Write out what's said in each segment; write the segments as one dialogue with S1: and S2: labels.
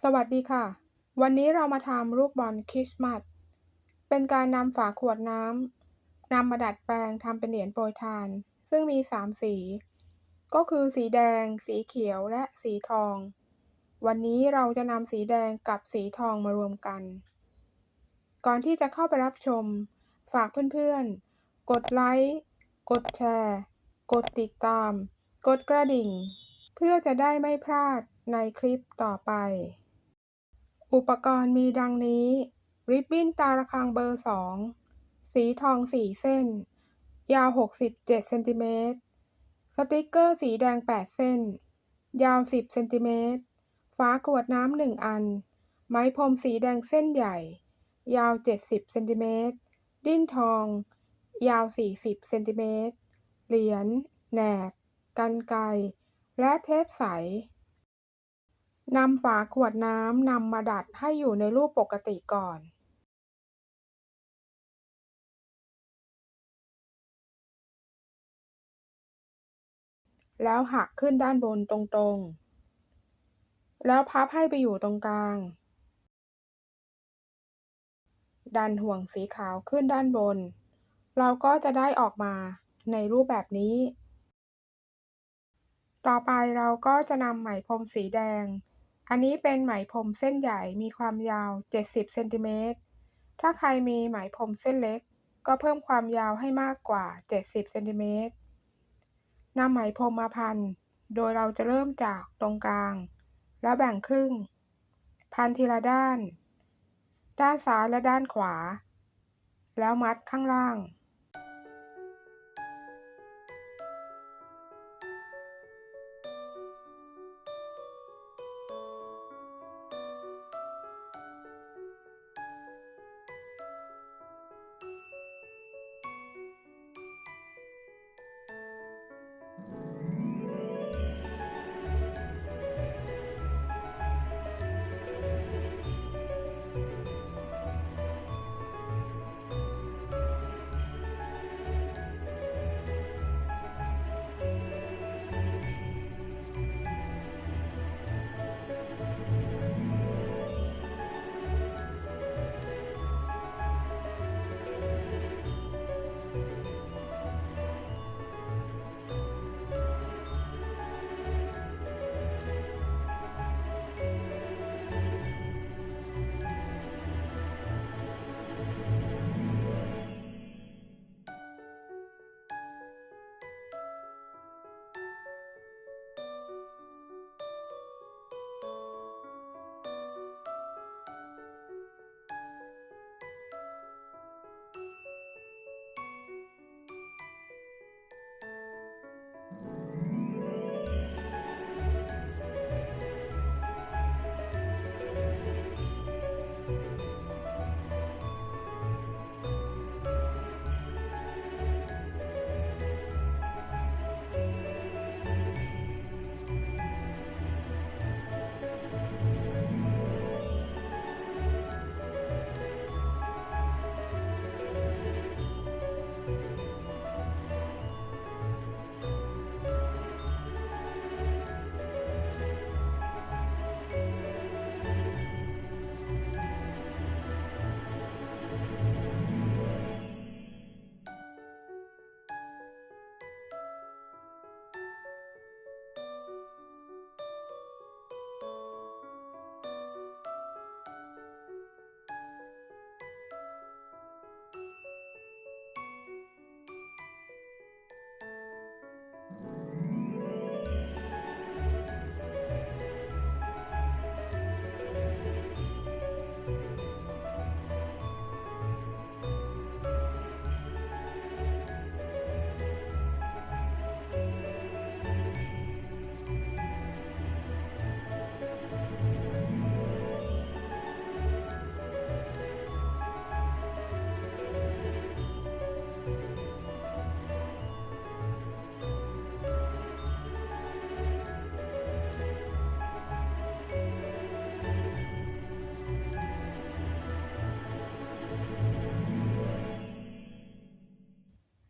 S1: สวัสดีค่ะ วันนี้เรามาทำลูกบอลคริสต์มาสเป็นการนำฝาขวดน้ำนำมาดัดแปลงทำเป็นเหรียญโปรยทาน ซึ่งมี3สี ก็คือสีแดง สีเขียว และสีทอง วันนี้เราจะนำสีแดงกับสีทองมารวมกัน ก่อนที่จะเข้าไปรับชม ฝากเพื่อนๆ กดไลค์ กดแชร์ กดติดตาม กดกระดิ่ง เพื่อจะได้ไม่พลาดในคลิปต่อไป อุปกรณ์มีดังนี้ ริบบิ้นตาระฆังเบอร์ 2 สีทอง 4 เส้น ยาว 67 เซนติเมตร สติกเกอร์สีแดง 8 เส้น ยาว 10 เซนติเมตร ฝาขวดน้ำ 1 อัน ไหมพรมสีแดงเส้นใหญ่ ยาว 70 เซนติเมตร ดิ้นทอง ยาว 40 เซนติเมตร เหรียญ แหนบ กรรไกร และเทปใส นำฝาขวดน้ำนำมาดัดให้อยู่ในรูปปกติก่อน แล้วหักขึ้นด้านบนตรงๆ แล้วพับให้ไปอยู่ตรงกลาง ดันห่วงสีขาวขึ้นด้านบน เราก็จะได้ออกมาในรูปแบบนี้ ต่อไปเราก็จะนำไหมพรมสีแดง อันนี้เป็นไหมพรมเส้นใหญ่มีความยาว 70 เซนติเมตร ถ้าใครมีไหมพรมเส้นเล็ก ก็เพิ่มความยาวให้มากกว่า 70 เซนติเมตร นำไหมพรมมาพัน โดยเราจะเริ่มจากตรงกลาง แล้วแบ่งครึ่ง พันทีละด้าน ด้านซ้ายและด้านขวา แล้วมัดข้างล่าง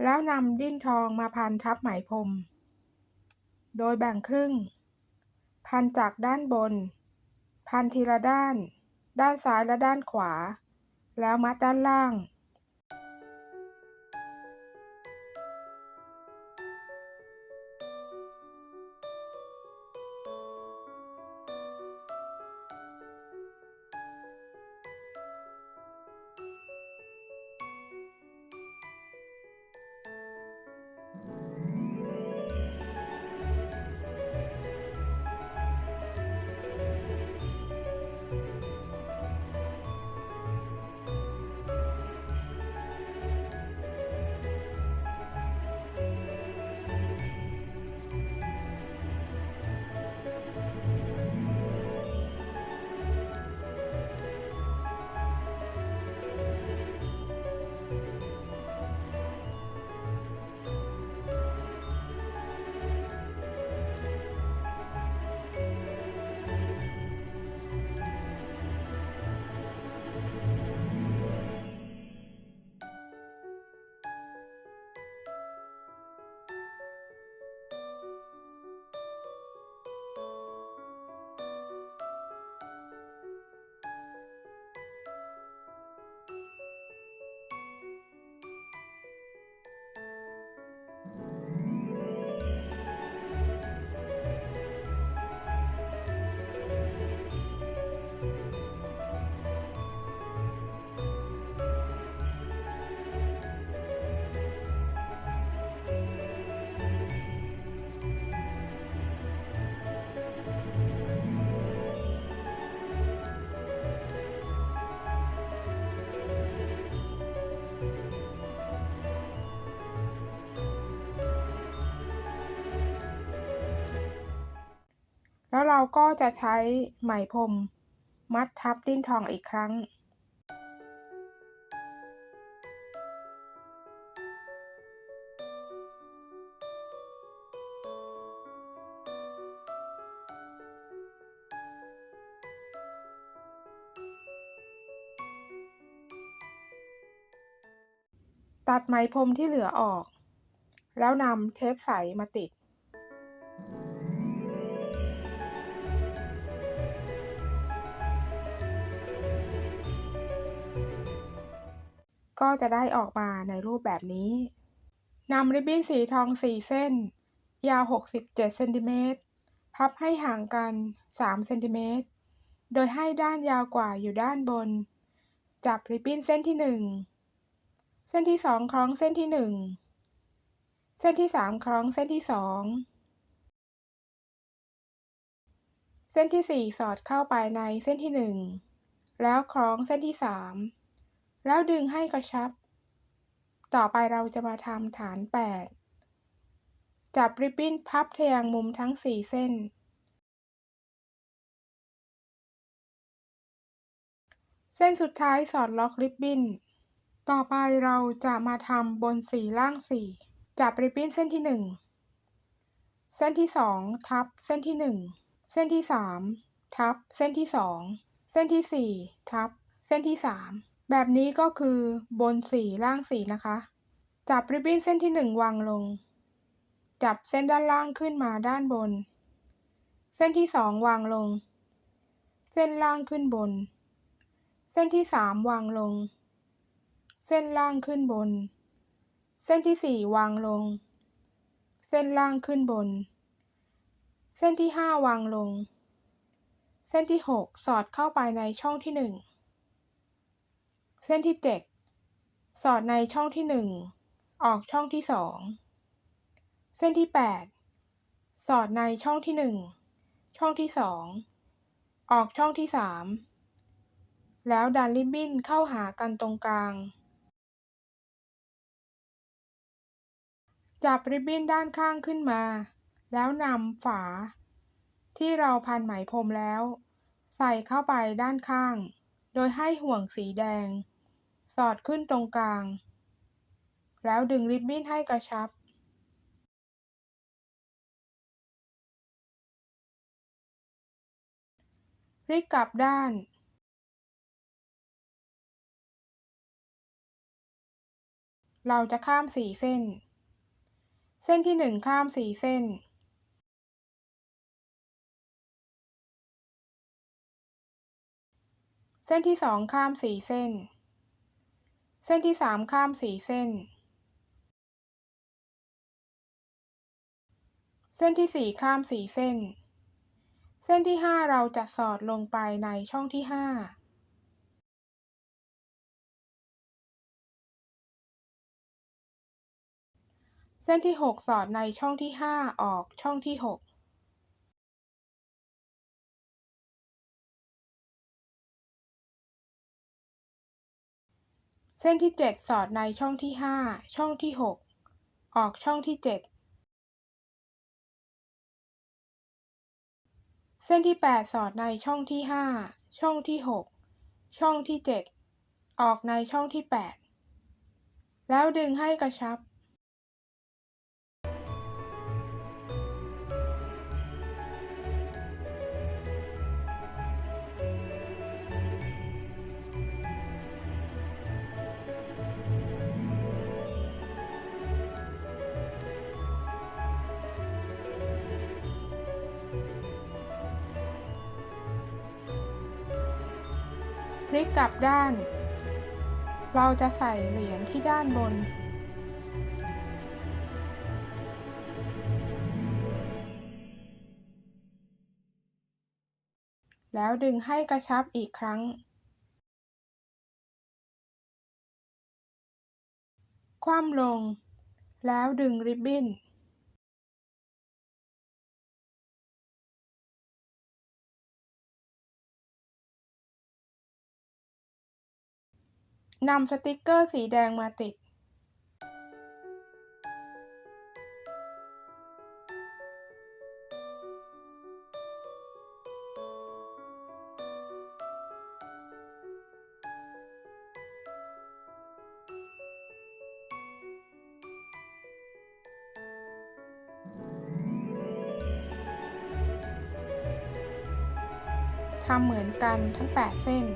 S1: แล้วนำดิ้นทองมาพันทับไหมพรม โดยแบ่งครึ่ง พันจากด้านบน พั พันทีละด้าน ด้านซ้ายและด้านขวา แล้วมัดด้านล่าง แล้วเราก็จะใช้ไหมพรมมัดทับดิ้นทองอีกครั้ง ตัดไหมพรมที่เหลือออก แล้วนำเทปใสมาติด ก็จะได้ออกมาในรูปแบบนี้ นำริบบิ้นสีทอง4เส้น ยาว67เซนติเมตร พับให้ห่างกัน3เซนติเมตร โดยให้ด้านยาวกว่าอยู่ด้านบน จับริบบิ้นเส้นที่1เส้นที่2คล้องเส้นที่1เส้นที่3คล้องเส้นที่2เส้นที่4สอดเข้าไปในเส้นที่1แล้วคล้องเส้นที่3แล้วดึงให้กระชับ ต่อไปเราจะมาทำฐาน8 จับริบบิ้นพับทะแยงมุมทั้ง4เส้น เส้นสุดท้ายสอดล็อกริบบิ้น ต่อไปเราจะมาทำบน4ล่าง4 จับริบบิ้นเส้นที่1เส้นที่2ทับเส้นที่1เส้นที่3ทับเส้นที่2เส้นที่4ทับเส้นที่3แบบนี้ก็คือบน4ล่าง4นะคะ จับริบบิ้นเส้นที่1วางลง จับเส้นด้านล่างขึ้นมาด้านบน เส้นที่2วางลง เส้นล่างขึ้นบน เส้นที่3วางลง เส้นล่างขึ้นบน เส้นที่4วางลง เส้นล่างขึ้นบน เส้นที่5วางลง เส้นที่6สอดเข้าไปในช่องที่1เส้นที่7สอดในช่องที่1ออกช่องที่2เส้นที่8สอดในช่องที่1ช่องที่2ออกช่องที่3แล้วดันริบบิ้นเข้าหากันตรงกลาง จับริบบิ้นด้านข้างขึ้นมา แล้วนำฝาที่เราพันไหมพรมแล้ว ใส่เข้าไปด้านข้าง โดยให้ห่วงสีแดง สอดขึ้นตรงกลาง แล้วดึงริบบิ้นให้กระชับ พลิกกลับด้าน เราจะข้าม4เส้น เส้นที่1ข้าม4เส้น เส้นที่2ข้าม4เส้นเส้นที่3ข้าม4เส้นเส้นที่4ข้าม4เส้นเส้นที่5เราจะสอดลงไปในช่องที่5เส้นที่6สอดในช่องที่5ออกช่องที่6เส้นที่7สอดในช่องที่5ช่องที่6ออกช่องที่7เส้นที่8สอดในช่องที่5ช่องที่6ช่องที่7ออกในช่องที่8แล้วดึงให้กระชับพลิกกลับด้านเราจะใส่เหรียญที่ด้านบนแล้วดึงให้กระชับอีกครั้งคว่ำลงแล้วดึงริบบิ้นนำสติกเกอร์สีแดงมาติดทำเหมือนกันทั้ง8เส้น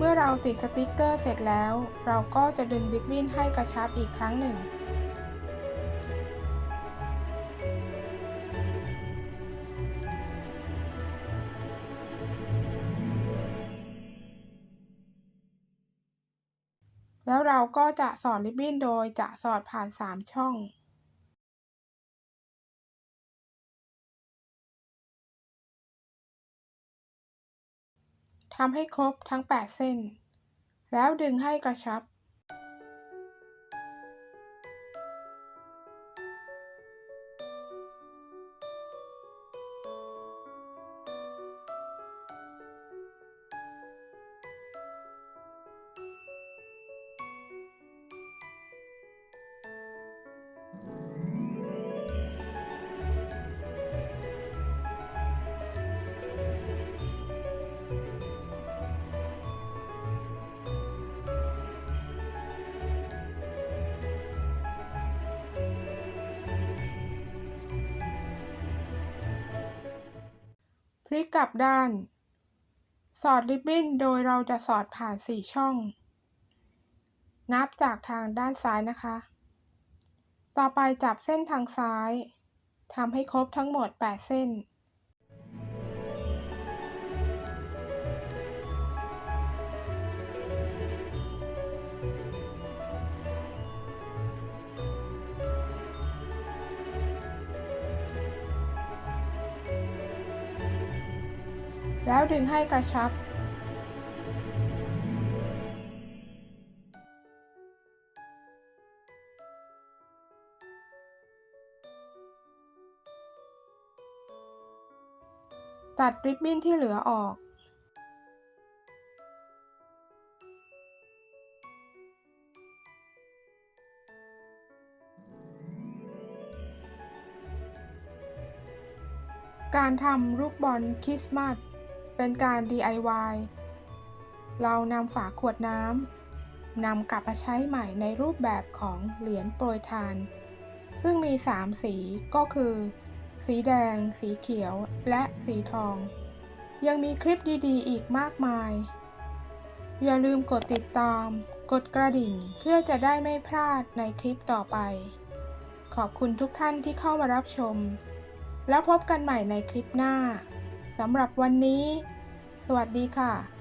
S1: เมื่อเราติดสติกเกอร์เสร็จแล้วเราก็จะดึงริบบิ้นให้กระชับอีกครั้งหนึ่งแล้วเราก็จะสอดริบบิ้นโดยจะสอดผ่าน3ช่องทำให้ครบทั้ง8เส้นแล้วดึงให้กระชับพลิกกลับด้านสอดริบบิ้นโดยเราจะสอดผ่าน4ช่องนับจากทางด้านซ้ายนะคะต่อไปจับเส้นทางซ้ายทำให้ครบทั้งหมด8เส้นแล้วดึงให้กระชับตัดริบบิ้นที่เหลือออกการทำลูกบอลคริสต์มาสเป็นการ DIY เรานำฝาขวดน้ำนำกลับมาใช้ใหม่ในรูปแบบของเหรียญโปรยทานซึ่งมี3สีก็คือ สี สีแดง สีเขียว และสีทอง ยังมีคลิปดีๆ อีกมากมาย อย่าลืมกดติดตาม กดกระดิ่งเพื่อจะได้ไม่พลาดในคลิปต่อไป ขอบคุณทุกท่านที่เข้ามารับชม แล้วพบกันใหม่ในคลิปหน้า สำหรับวันนี้ สวัสดีค่ะ